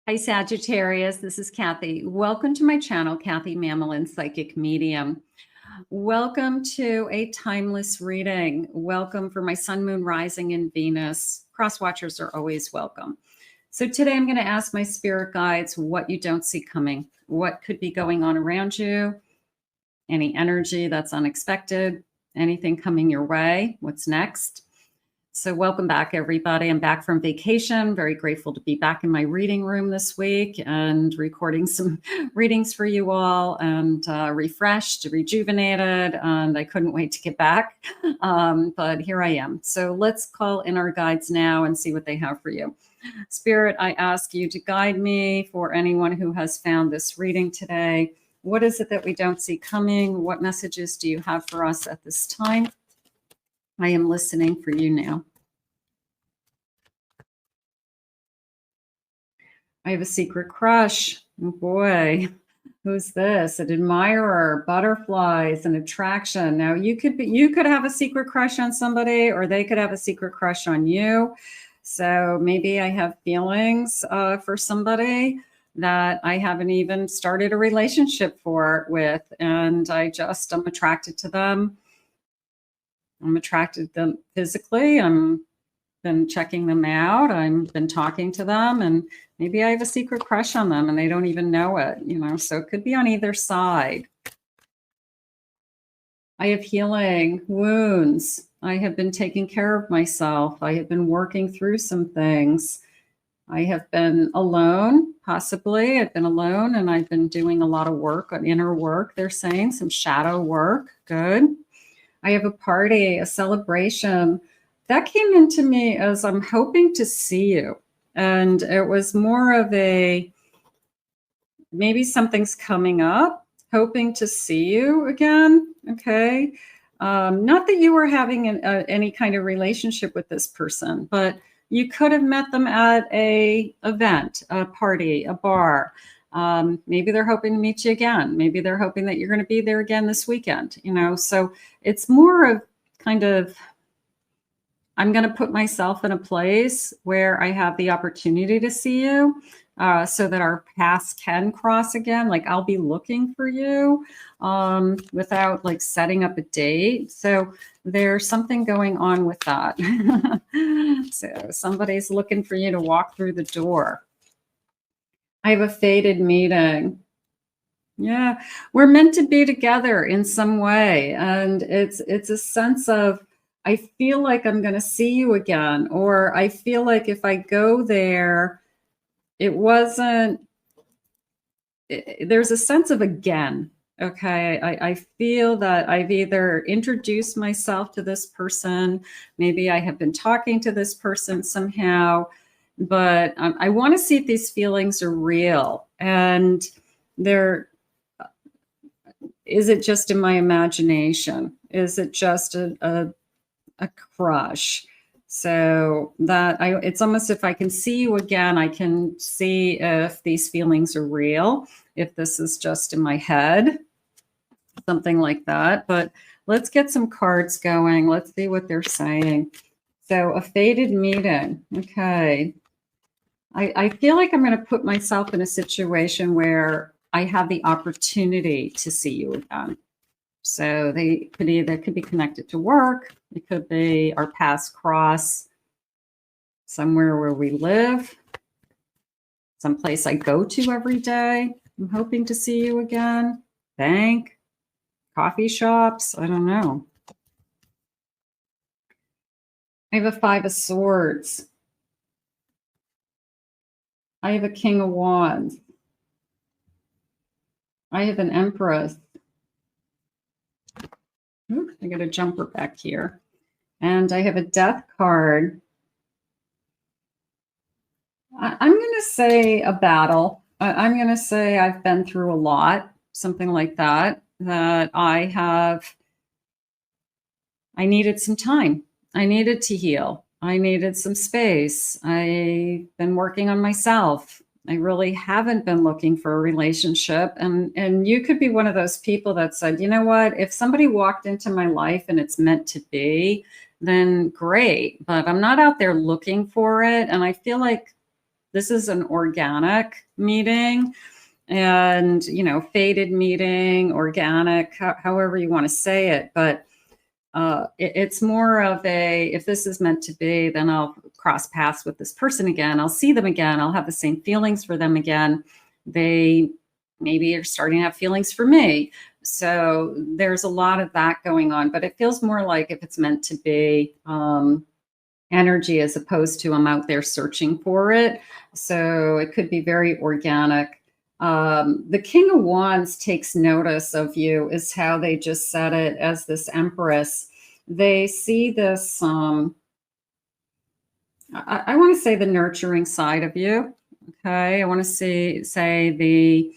Hi, Sagittarius. This is Kathy. Welcome to my channel, Kathy Mamolen, Psychic Medium. Welcome to a timeless reading. Welcome for my Sun, Moon, Rising, and Venus. Cross watchers are always welcome. So today I'm going to ask my spirit guides what you don't see coming. What could be going on around you? Any energy that's unexpected? Anything coming your way? What's next? So welcome back, everybody. I'm back from vacation. Very grateful to be back in my reading room this week and recording some readings for you all, and refreshed, rejuvenated, and I couldn't wait to get back. But here I am. So let's call in our guides now and see what they have for you. Spirit, I ask you to guide me for anyone who has found this reading today. What is it that we don't see coming? What messages do you have for us at this time? I am listening for you now. I have a secret crush. Oh boy, who's this? An admirer, butterflies, an attraction. Now you could have a secret crush on somebody, or they could have a secret crush on you. So maybe I have feelings for somebody that I haven't even started a relationship with, and I'm attracted to them. I'm attracted to them physically. I'm been checking them out. I've been talking to them, and maybe I have a secret crush on them and they don't even know it, so it could be on either side. I have healing wounds. I have been taking care of myself. I have been working through some things. I have been alone, possibly. I've been alone and I've been doing a lot of work on inner work. They're saying some shadow work. Good. I have a party, a celebration. That came into me as I'm hoping to see you. And it was more of maybe something's coming up, hoping to see you again. Okay. Not that you were having any kind of relationship with this person, but you could have met them at an event, a party, a bar. Maybe they're hoping to meet you again. Maybe they're hoping that you're going to be there again this weekend, so it's more of kind of, I'm going to put myself in a place where I have the opportunity to see you, so that our paths can cross again. Like I'll be looking for you without like setting up a date. So there's something going on with that. So somebody's looking for you to walk through the door. I have a fated meeting. Yeah, we're meant to be together in some way. And it's a sense of, I feel like I'm going to see you again, or I feel like if I go there, there's a sense of again. Okay. I feel that I've either introduced myself to this person, maybe I have been talking to this person somehow, but I want to see if these feelings are real. And is it just in my imagination? Is it just a crush? So it's almost, if I can see you again, I can see if these feelings are real, if this is just in my head, something like that. But let's get some cards going. Let's see what they're saying. So a fated meeting. Okay. I feel like I'm going to put myself in a situation where I have the opportunity to see you again. So they could be connected to work. It could be our paths cross somewhere where we live, someplace I go to every day. I'm hoping to see you again. Bank, coffee shops. I don't know. I have a 5 of Swords. I have a King of Wands. I have an Empress. I got a jumper back here. And I have a Death card. I'm going to say a battle. I'm going to say I've been through a lot, something like that, that I needed some time. I needed to heal. I needed some space. I've been working on myself. I really haven't been looking for a relationship. And you could be one of those people that said, you know what, if somebody walked into my life and it's meant to be, then great. But I'm not out there looking for it. And I feel like This is an organic meeting, and, you know, fated meeting, organic, however you want to say it. But it's more of a, if this is meant to be, then I'll cross paths with this person again. I'll see them again. I'll have the same feelings for them again. They maybe are starting to have feelings for me. So there's a lot of that going on, but it feels more like if it's meant to be energy, as opposed to I'm out there searching for it. So it could be very organic. The King of Wands takes notice of you, is how they just said it, as this Empress. They see this, I want to say the nurturing side of you. Okay. I want to say the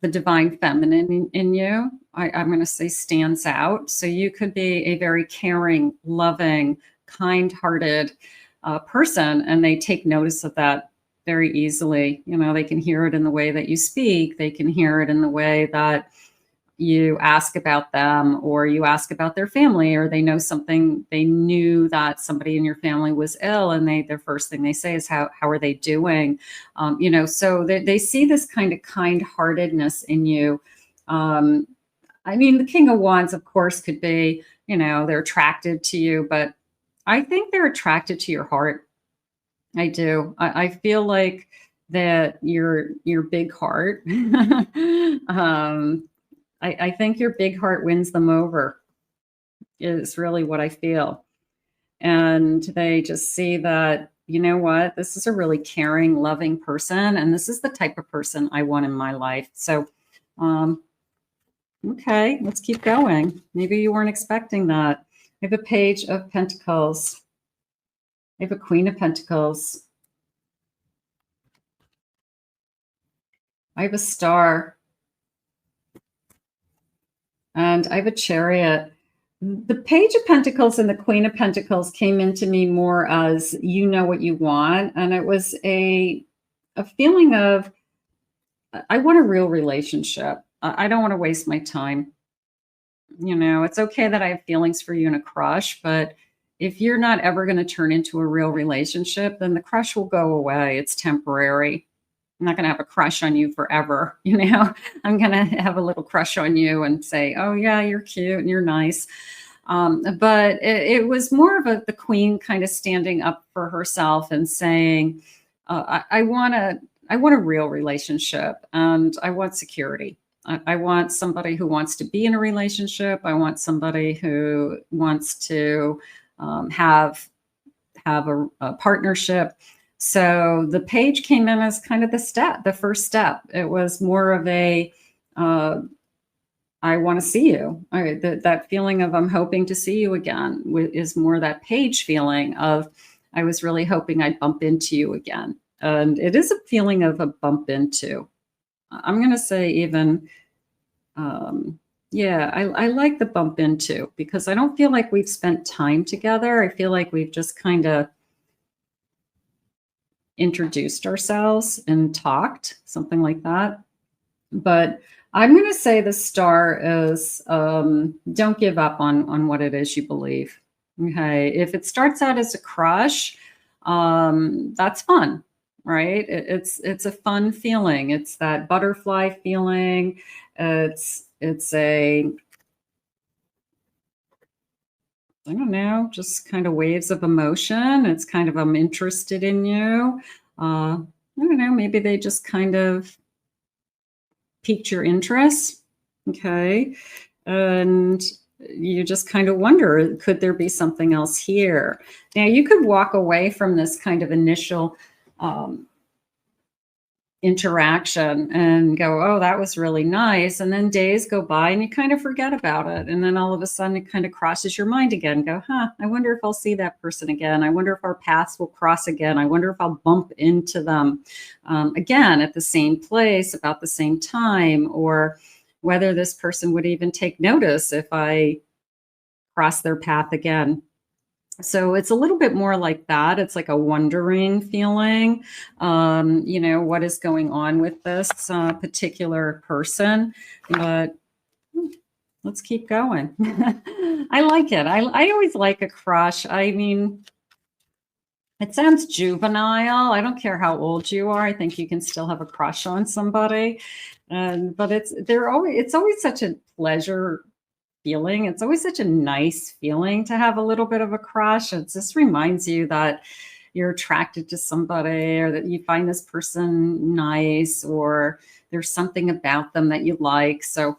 divine feminine in you. I'm going to say stands out. So you could be a very caring, loving, kind-hearted person, and they take notice of that very easily. You know, they can hear it in the way that you speak. They can hear it in the way that you ask about them, or you ask about their family, or they know something, they knew that somebody in your family was ill, and their first thing they say is, how are they doing? You know, so they see this kind of kind-heartedness in you. I mean, the King of Wands, of course, could be, you know, they're attracted to you, but I think they're attracted to your heart. I do. I feel like that your big heart, I think your big heart wins them over, is really what I feel. And they just see that, you know what, this is a really caring, loving person, and this is the type of person I want in my life. So, okay, let's keep going. Maybe you weren't expecting that. I have a Page of Pentacles. I have a Queen of Pentacles. I have a Star. And I have a Chariot. The Page of Pentacles and the Queen of Pentacles came into me more as, you know what you want. And it was a feeling of, I want a real relationship. I don't want to waste my time. You know, it's okay that I have feelings for you and a crush, but if you're not ever going to turn into a real relationship, then the crush will go away. It's temporary. I'm not going to have a crush on you forever. You know, I'm going to have a little crush on you and say, oh yeah, you're cute and you're nice. But it was more of the Queen kind of standing up for herself and saying, I want a real relationship, and I want security. I want somebody who wants to be in a relationship. I want somebody who wants to have a partnership. So the Page came in as kind of the first step. It was more of a, I want to see you. That feeling of, I'm hoping to see you again, is more that Page feeling of, I was really hoping I'd bump into you again. And it is a feeling of a bump into. I'm going to say even, yeah, I like the bump into, because I don't feel like we've spent time together. I feel like we've just kind of introduced ourselves and talked, something like that. But I'm going to say the Star is, don't give up on what it is you believe. Okay. If it starts out as a crush, that's fun, right? It's a fun feeling. It's that butterfly feeling. It's a, I don't know, just kind of waves of emotion. It's kind of, I'm interested in you. I don't know, maybe they just kind of piqued your interest. Okay. And you just kind of wonder, could there be something else here? Now, you could walk away from this kind of initial interaction and go, oh, that was really nice. And then days go by and you kind of forget about it. And then all of a sudden it kind of crosses your mind again. Go, I wonder if I'll see that person again. I wonder if our paths will cross again. I wonder if I'll bump into them again at the same place, about the same time, or whether this person would even take notice if I cross their path again. So it's a little bit more like that. It's like a wondering feeling, you know, what is going on with this particular person. But let's keep going. I like it. I always like a crush. I mean, It sounds juvenile. I don't care how old you are. I think you can still have a crush on somebody. But it's always such a pleasure feeling. It's always such a nice feeling to have a little bit of a crush. It just reminds you that you're attracted to somebody, or that you find this person nice, or there's something about them that you like. So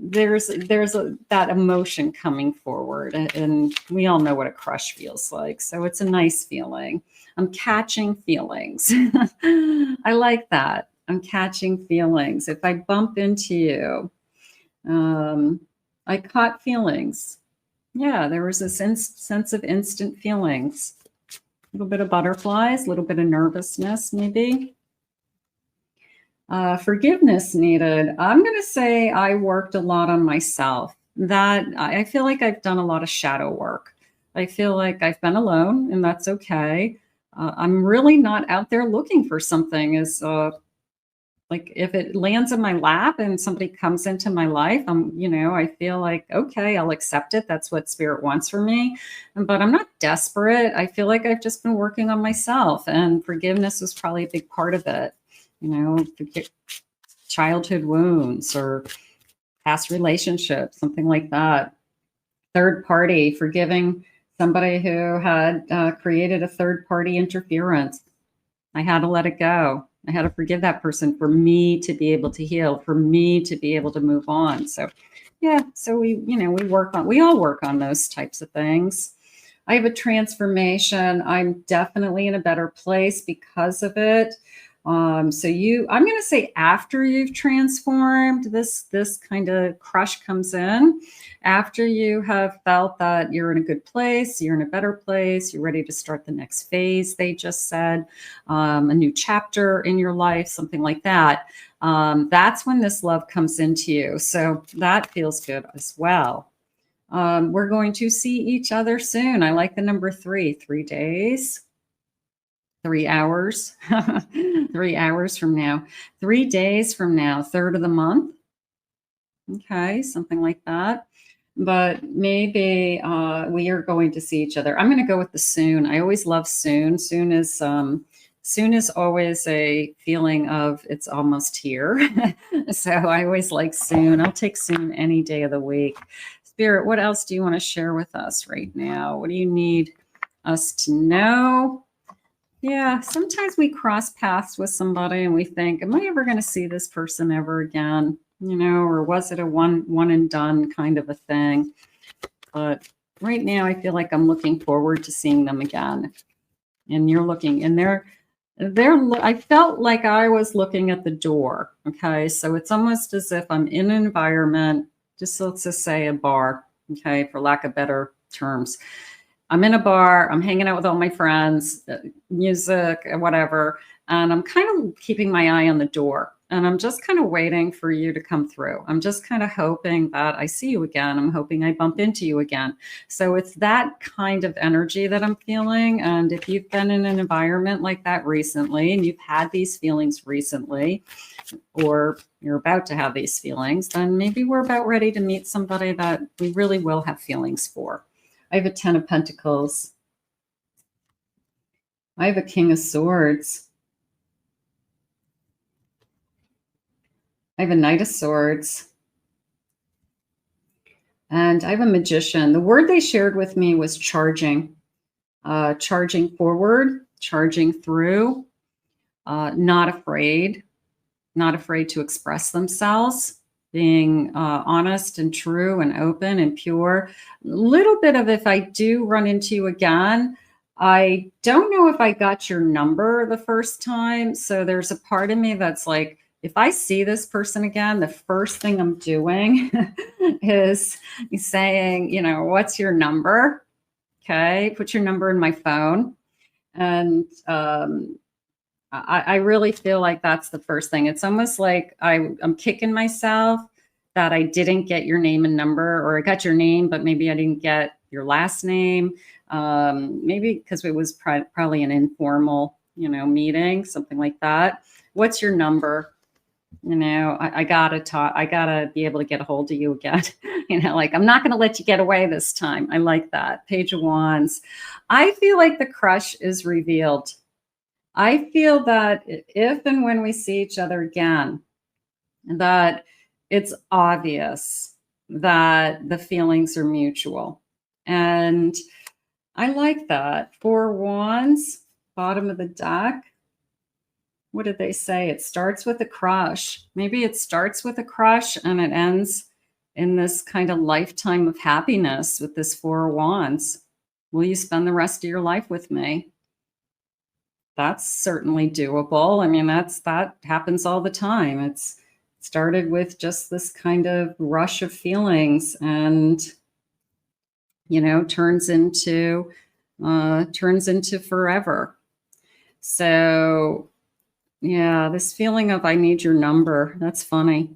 there's that emotion coming forward, and we all know what a crush feels like. So it's a nice feeling. I'm catching feelings. I like that. I'm catching feelings. If I bump into you, I caught feelings. Yeah, there was this sense of instant feelings. A little bit of butterflies, a little bit of nervousness, maybe. Forgiveness needed. I'm going to say I worked a lot on myself. That I feel like I've done a lot of shadow work. I feel like I've been alone, and that's okay. I'm really not out there looking for something. Like if it lands in my lap and somebody comes into my life, I feel like, okay, I'll accept it. That's what spirit wants for me. But I'm not desperate. I feel like I've just been working on myself, and forgiveness was probably a big part of it. Childhood wounds or past relationships, something like that. Third party, forgiving somebody who had created a third party interference. I had to let it go. I had to forgive that person for me to be able to heal, for me to be able to move on. So yeah, so we all work on those types of things. I have a transformation. I'm definitely in a better place because of it. I'm going to say after you've transformed, this kind of crush comes in. After you have felt that you're in a good place, you're in a better place, you're ready to start the next phase, they just said, a new chapter in your life, something like that. That's when this love comes into you. So that feels good as well. We're going to see each other soon. I like the number 3 days. 3 hours, 3 hours from now, 3 days from now, third of the month. Okay, something like that. But maybe we are going to see each other. I'm going to go with the soon. I always love soon. Soon is always a feeling of it's almost here. So I always like soon. I'll take soon any day of the week. Spirit, what else do you want to share with us right now? What do you need us to know? Yeah, sometimes we cross paths with somebody and we think, am I ever going to see this person ever again? Or was it a one and done kind of a thing? But right now I feel like I'm looking forward to seeing them again. And you're looking, and I felt like I was looking at the door. Okay, so it's almost as if I'm in an environment, just let's just say a bar, okay, for lack of better terms. I'm in a bar, I'm hanging out with all my friends, music, whatever, and I'm kind of keeping my eye on the door. And I'm just kind of waiting for you to come through. I'm just kind of hoping that I see you again. I'm hoping I bump into you again. So it's that kind of energy that I'm feeling. And if you've been in an environment like that recently, and you've had these feelings recently, or you're about to have these feelings, then maybe we're about ready to meet somebody that we really will have feelings for. I have a 10 of Pentacles. I have a King of Swords. I have a Knight of Swords. And I have a Magician. The word they shared with me was charging. Charging forward, charging through, not afraid to express themselves, being honest and true and open and pure. A little bit of, if I do run into you again, I don't know if I got your number the first time. So there's a part of me that's like, if I see this person again, the first thing I'm doing is saying, what's your number? Okay, put your number in my phone. And I really feel like that's the first thing. It's almost like I'm kicking myself that I didn't get your name and number, or I got your name, but maybe I didn't get your last name. Maybe because it was probably an informal, meeting, something like that. What's your number? You know, I gotta talk. I gotta be able to get a hold of you again. You know, like, I'm not going to let you get away this time. I like that. Page of Wands. I feel like the crush is revealed. I feel that if and when we see each other again, that it's obvious that the feelings are mutual. And I like that. 4 Wands, bottom of the deck. What did they say? It starts with a crush. Maybe it starts with a crush and it ends in this kind of lifetime of happiness with this 4 Wands. Will you spend the rest of your life with me? That's certainly doable. I mean, that happens all the time. It's started with just this kind of rush of feelings and, you know, turns into forever. So yeah, this feeling of I need your number. That's funny.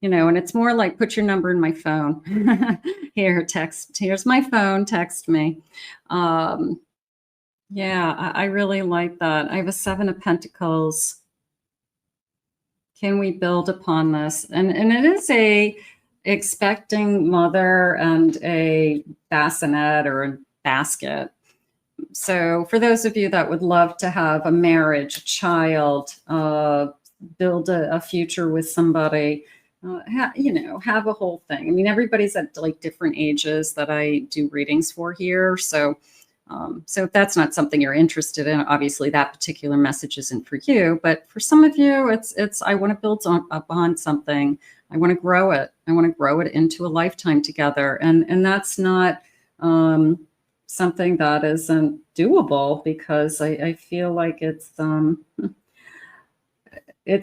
You know, and it's more like put your number in my phone. Here's my phone, text me. Yeah, I really like that. I have a 7 of Pentacles. Can we build upon this? And it is a expecting mother and a bassinet or a basket. So for those of you that would love to have a marriage, a child, build a future with somebody, you know, have a whole thing. I mean, everybody's at like different ages that I do readings for here. So if that's not something you're interested in, obviously that particular message isn't for you. But for some of you, it's I want to build upon something. I want to grow it. I want to grow it into a lifetime together. And that's not something that isn't doable, because I feel like it's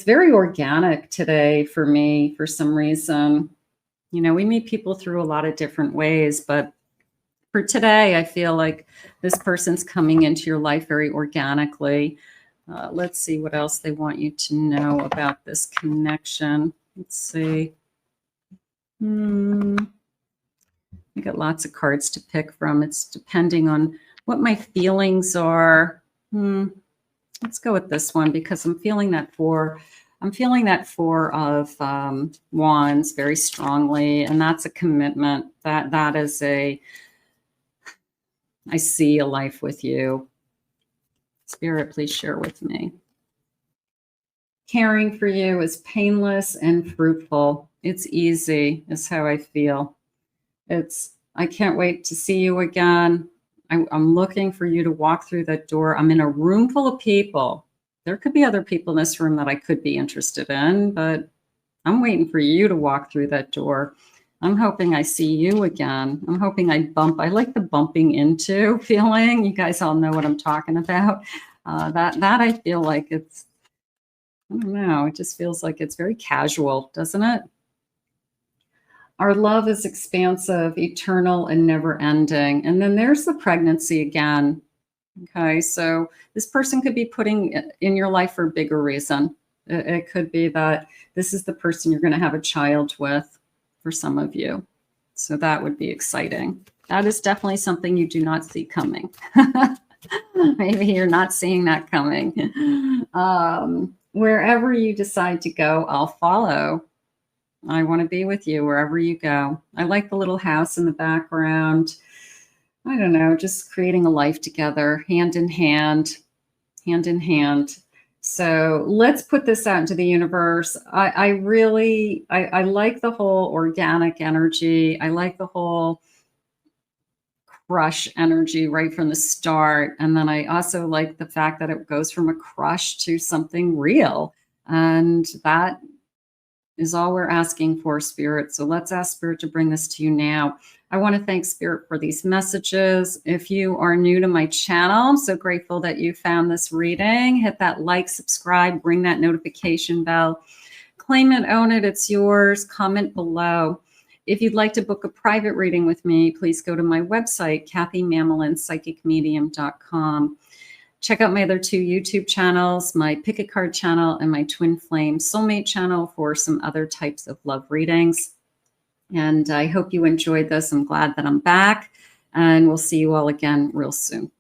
very organic today for me for some reason. You know, we meet people through a lot of different ways, but for today, I feel like this person's coming into your life very organically. Let's see what else they want you to know about this connection. Let's see. I got lots of cards to pick from. It's depending on what my feelings are. Let's go with this one because I'm feeling that 4. I'm feeling that 4 of Wands very strongly, and that's a commitment. That is a I see a life with you. Spirit, please share with me. Caring for you is painless and fruitful. It's easy, is how I feel. I can't wait to see you again. I'm looking for you to walk through that door. I'm in a room full of people. There could be other people in this room that I could be interested in, but I'm waiting for you to walk through that door. I'm hoping I see you again. I'm hoping I like the bumping into feeling. You guys all know what I'm talking about. That I feel like I don't know, it just feels like it's very casual, doesn't it? Our love is expansive, eternal, and never ending. And then there's the pregnancy again. Okay, so this person could be putting in your life for a bigger reason. It could be that this is the person you're going to have a child with for some of you. So that would be exciting. That is definitely something you do not see coming. Maybe you're not seeing that coming. Wherever you decide to go, I'll follow. I want to be with you wherever you go. I like the little house in the background. I don't know, just creating a life together, hand in hand, hand in hand. So let's put this out into the universe. I like the whole organic energy. I like the whole crush energy right from the start. And then I also like the fact that it goes from a crush to something real. And that is all we're asking for, Spirit. So let's ask Spirit to bring this to you now. I want to thank Spirit for these messages. If you are new to my channel, I'm so grateful that you found this reading. Hit that like, subscribe, ring that notification bell. Claim it, own it, it's yours. Comment below. If you'd like to book a private reading with me, please go to my website, KathyMamolenPsychicMedium.com. Check out my other 2 YouTube channels, my Pick a Card channel and my Twin Flame Soulmate channel for some other types of love readings. And I hope you enjoyed this. I'm glad that I'm back, and we'll see you all again real soon.